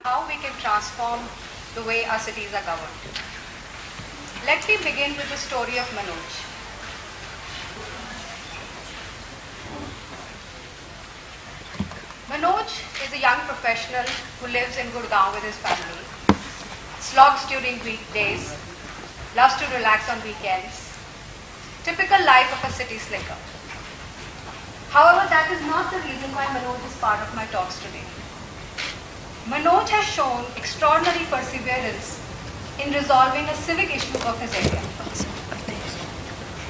How we can transform the way our cities are governed. Let me begin with the story of Manoj. Manoj is a young professional who lives in Gurgaon with his family, slogs during weekdays, loves to relax on weekends. Typical life of a city slicker. However, that is not the reason why Manoj is part of my talks today. Manoj has shown extraordinary perseverance in resolving a civic issue of his area.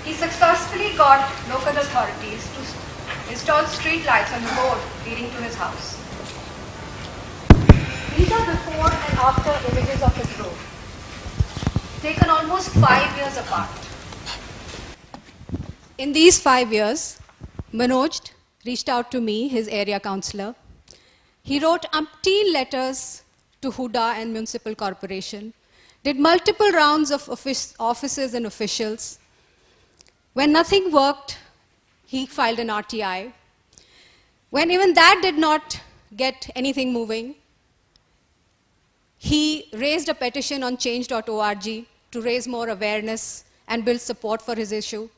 He successfully got local authorities to install street lights on the road leading to his house. These are before and after images of his road, taken almost 5 years apart. In these 5 years, Manoj reached out to me, his area councillor. He wrote umpteen letters to Huda and Municipal Corporation, did multiple rounds of offices and officials. When nothing worked, he filed an RTI. When even that did not get anything moving, he raised a petition on change.org to raise more awareness and build support for his issue.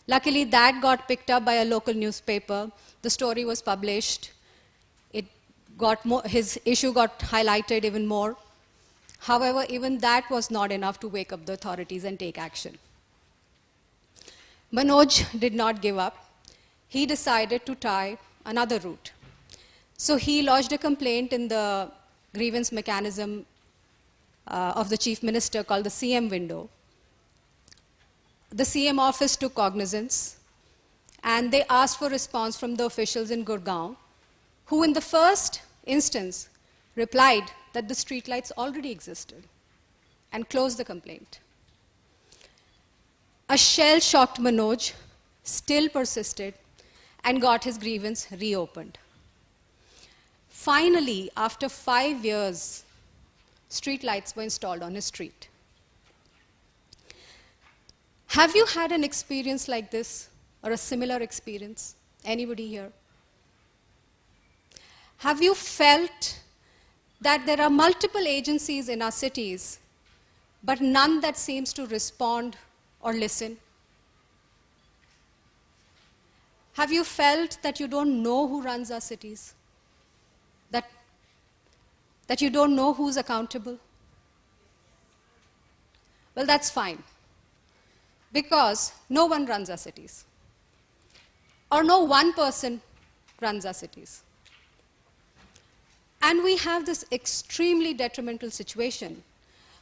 Luckily, that got picked up by a local newspaper. The story was published. His issue got highlighted even more. However, even that was not enough to wake up the authorities and take action. Manoj did not give up. He decided to try another route. So he lodged a complaint in the grievance mechanism of the Chief Minister called the CM window. The CM office took cognizance and they asked for response from the officials in Gurgaon, who in the first instance replied that the streetlights already existed and closed the complaint. A shell-shocked Manoj still persisted and got his grievance reopened. Finally, after 5 years, streetlights were installed on his street. Have you had an experience like this or a similar experience? Anybody here? Have you felt that there are multiple agencies in our cities, but none that seems to respond or listen? Have you felt that you don't know who runs our cities? That you don't know who's accountable? Well, that's fine, because no one runs our cities, or no one person runs our cities. And we have this extremely detrimental situation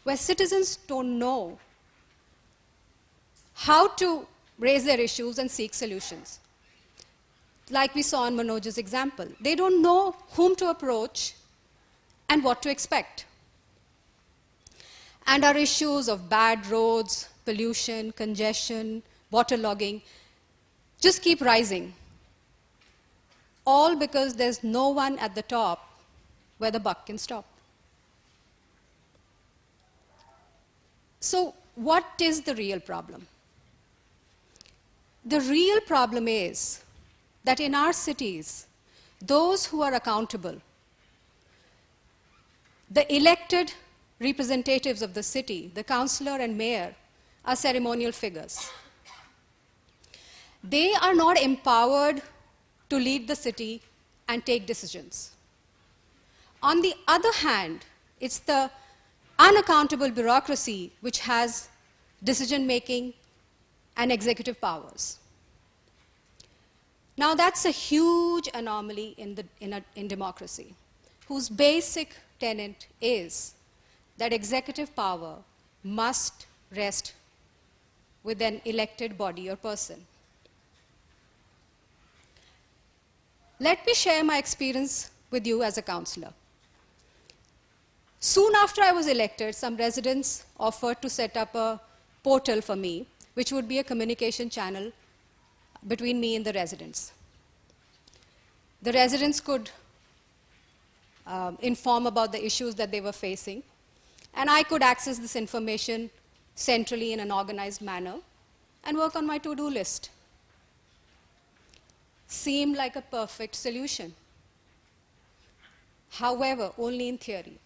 where citizens don't know how to raise their issues and seek solutions. Like we saw in Manoj's example, they don't know whom to approach and what to expect. And our issues of bad roads, pollution, congestion, waterlogging just keep rising. All because there's no one at the top where the buck can stop. So what is the real problem? The real problem is that in our cities, those who are accountable, the elected representatives of the city, the councillor and mayor, are ceremonial figures. They are not empowered to lead the city and take decisions. On the other hand, it's the unaccountable bureaucracy which has decision-making and executive powers. Now, that's a huge anomaly in democracy, whose basic tenet is that executive power must rest with an elected body or person. Let me share my experience with you as a councillor. Soon after I was elected, some residents offered to set up a portal for me, which would be a communication channel between me and the residents. The residents could inform about the issues that they were facing, and I could access this information centrally in an organized manner and work on my to-do list. Seemed like a perfect solution. However, only in theory.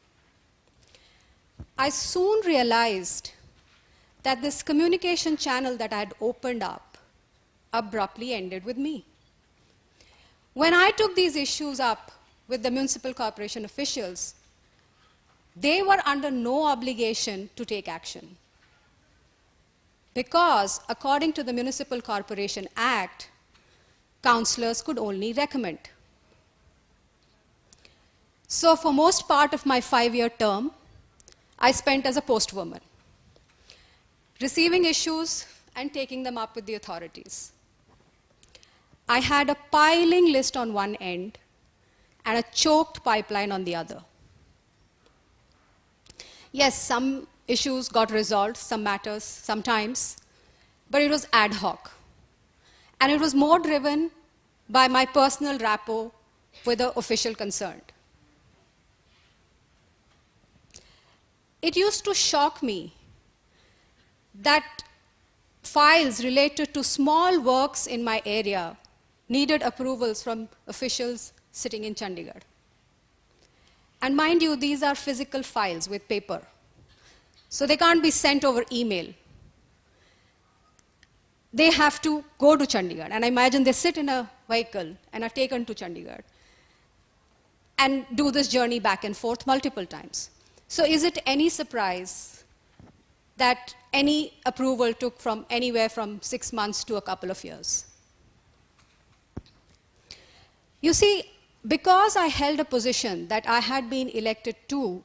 I soon realized that this communication channel that I had opened up abruptly ended with me. When I took these issues up with the municipal corporation officials, they were under no obligation to take action. Because according to the Municipal Corporation Act, councillors could only recommend. So for most part of my 5-year term, I spent as a postwoman, receiving issues and taking them up with the authorities. I had a piling list on one end and a choked pipeline on the other. Yes, some issues got resolved, some matters, sometimes, but it was ad hoc. And it was more driven by my personal rapport with the official concerned. It used to shock me that files related to small works in my area needed approvals from officials sitting in Chandigarh. And mind you, these are physical files with paper. So they can't be sent over email. They have to go to Chandigarh. And I imagine they sit in a vehicle and are taken to Chandigarh and do this journey back and forth multiple times. So is it any surprise that any approval took from anywhere from 6 months to a couple of years? You see, because I held a position that I had been elected to,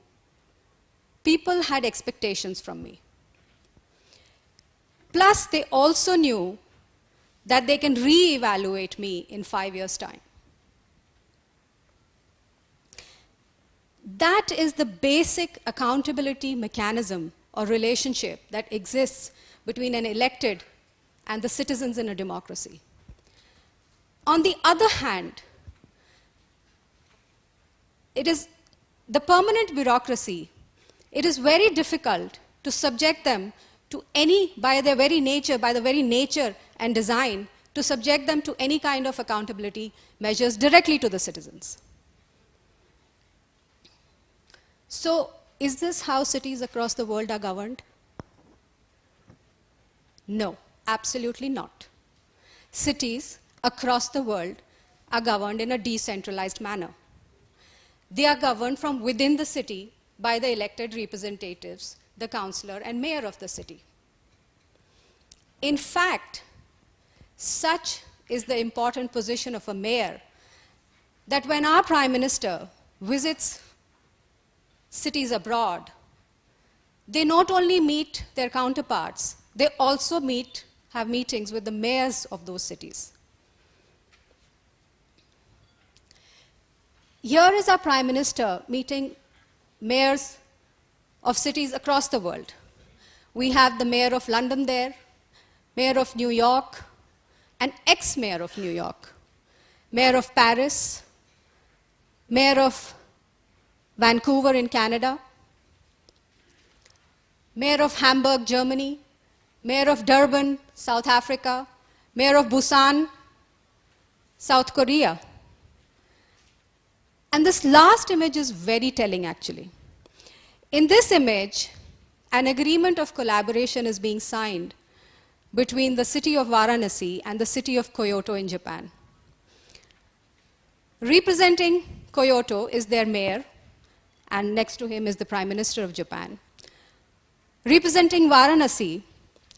people had expectations from me. Plus, they also knew that they can re-evaluate me in 5 years' time. That is the basic accountability mechanism or relationship that exists between an elected and the citizens in a democracy. On the other hand, it is the permanent bureaucracy. It is very difficult to subject them to any, by the very nature and design, to subject them to any kind of accountability measures directly to the citizens. So, is this how cities across the world are governed? No, absolutely not. Cities across the world are governed in a decentralized manner. They are governed from within the city by the elected representatives, the councillor and mayor of the city. In fact, such is the important position of a mayor that when our Prime Minister visits cities abroad, they not only meet their counterparts, they also have meetings with the mayors of those cities. Here is our Prime Minister meeting mayors of cities across the world. We have the mayor of London there, mayor of New York, an ex-mayor of New York, mayor of Paris, mayor of Vancouver in Canada, mayor of Hamburg, Germany, mayor of Durban, South Africa, mayor of Busan, South Korea. And this last image is very telling, actually. In this image, an agreement of collaboration is being signed between the city of Varanasi and the city of Kyoto in Japan. Representing Kyoto is their mayor, and next to him is the Prime Minister of Japan. Representing Varanasi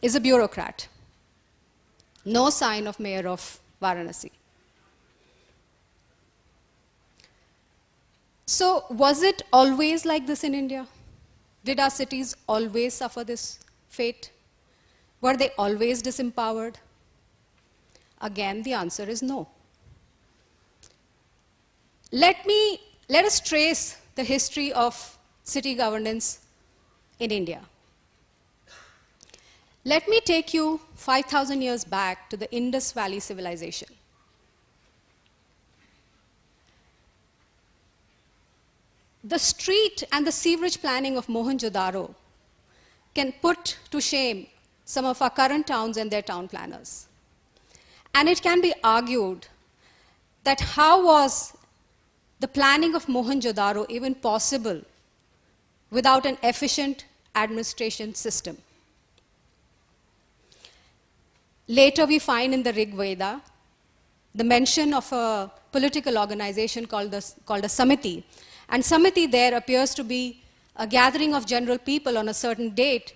is a bureaucrat. No sign of mayor of Varanasi. So, was it always like this in India? Did our cities always suffer this fate? Were they always disempowered? Again, the answer is no. Let us trace the history of city governance in India. Let me take you 5,000 years back to the Indus Valley civilization. The street and the sewerage planning of MohenjoDaro can put to shame some of our current towns and their town planners. And it can be argued that how was the planning of MohenjoDaro even possible without an efficient administration system? Later we find in the Rig Veda the mention of a political organization called a Samiti. And Samiti there appears to be a gathering of general people on a certain date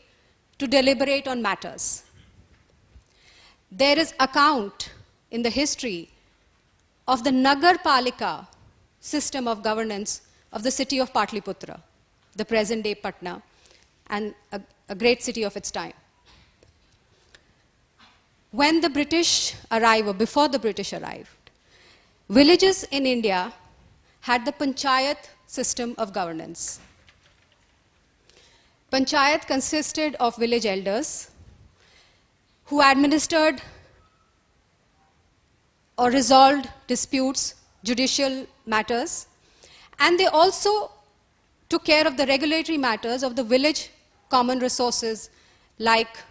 to deliberate on matters. There is account in the history of the Nagar Palika system of governance of the city of Patliputra, the present-day Patna, and a great city of its time. When the British arrived, or before the British arrived, villages in India had the panchayat system of governance. Panchayat consisted of village elders who administered or resolved disputes, judicial matters, and they also took care of the regulatory matters of the village common resources like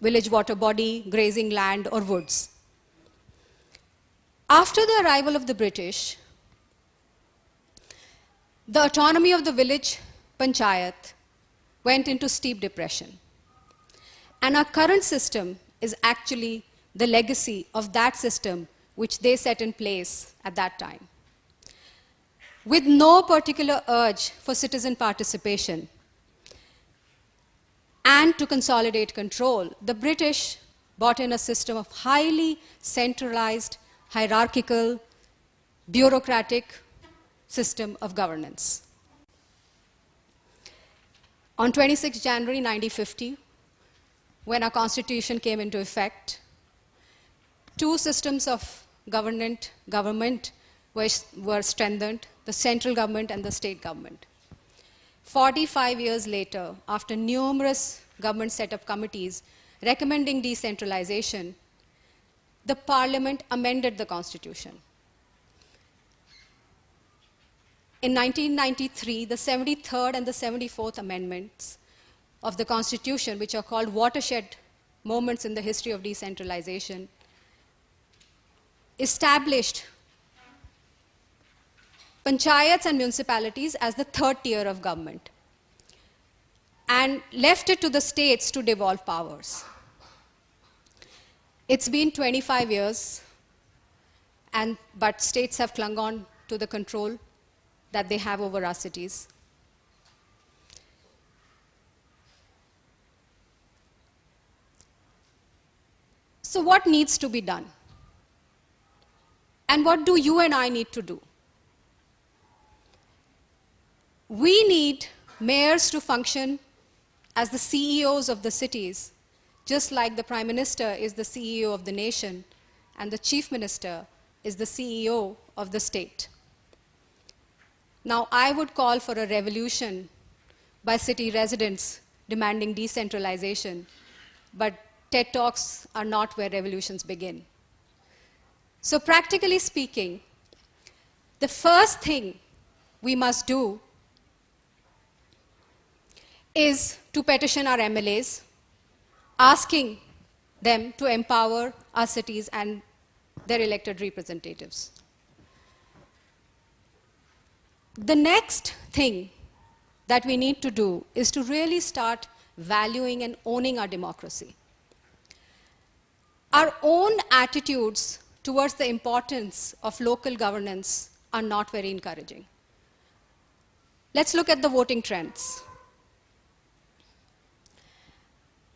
village water body, grazing land, or woods. After the arrival of the British, the autonomy of the village panchayat went into steep depression. And our current system is actually the legacy of that system which they set in place at that time. With no particular urge for citizen participation and to consolidate control, the British brought in a system of highly centralized, hierarchical, bureaucratic system of governance. On 26 January 1950, when our constitution came into effect, two systems of government were strengthened, the central government and the state government. 45 years later, after numerous government set-up committees recommending decentralization, the parliament amended the constitution. In 1993, the 73rd and the 74th amendments of the constitution, which are called watershed moments in the history of decentralization, established panchayats and municipalities as the third tier of government and left it to the states to devolve powers. It's been 25 years, but states have clung on to the control that they have over our cities. So what needs to be done? And what do you and I need to do? We need mayors to function as the CEOs of the cities, just like the Prime Minister is the CEO of the nation and the Chief Minister is the CEO of the state. Now, I would call for a revolution by city residents demanding decentralization, but TED Talks are not where revolutions begin. So practically speaking, the first thing we must do is to petition our MLAs, asking them to empower our cities and their elected representatives. The next thing that we need to do is to really start valuing and owning our democracy. Our own attitudes towards the importance of local governance are not very encouraging. Let's look at the voting trends.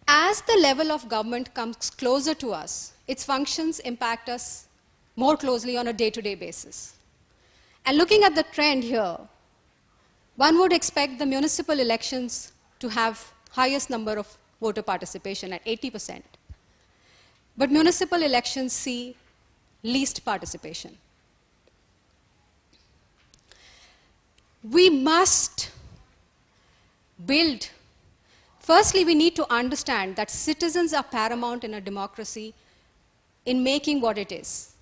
As the level of government comes closer to us, its functions impact us more closely on a day-to-day basis. And looking at the trend here, one would expect the municipal elections to have highest number of voter participation at 80%. But municipal elections see least participation. We must build. Firstly, we need to understand that citizens are paramount in a democracy in making what it is.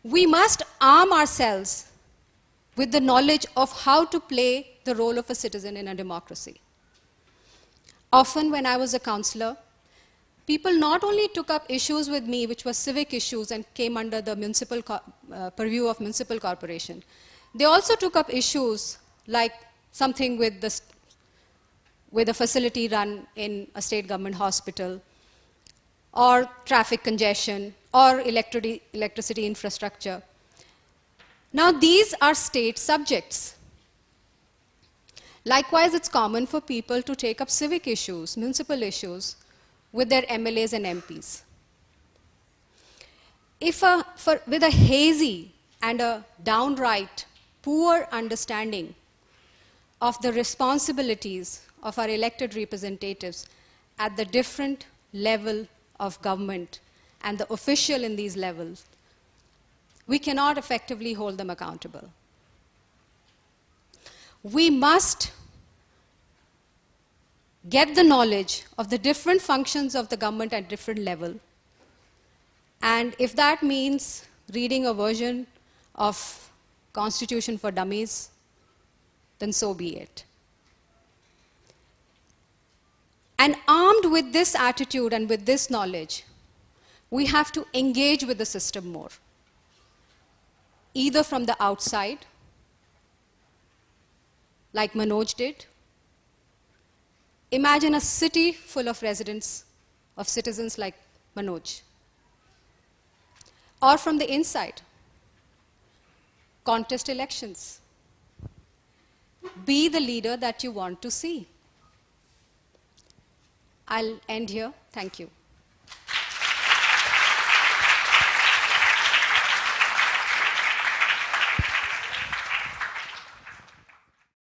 We must arm ourselves with the knowledge of how to play the role of a citizen in a democracy. Often when I was a councillor, people not only took up issues with me, which were civic issues and came under the municipal purview of municipal corporation, they also took up issues like something with a facility run in a state government hospital, or traffic congestion, or electricity infrastructure. Now these are state subjects. Likewise, it's common for people to take up civic issues, municipal issues, with their MLAs and MPs. With a hazy and a downright poor understanding of the responsibilities of our elected representatives at the different level of government and the official in these levels, we cannot effectively hold them accountable. We must get the knowledge of the different functions of the government at different level. And if that means reading a version of Constitution for Dummies, then so be it. And armed with this attitude and with this knowledge, we have to engage with the system more, either from the outside, like Manoj did. Imagine a city full of residents, of citizens like Manoj. Or from the inside, contest elections. Be the leader that you want to see. I'll end here. Thank you.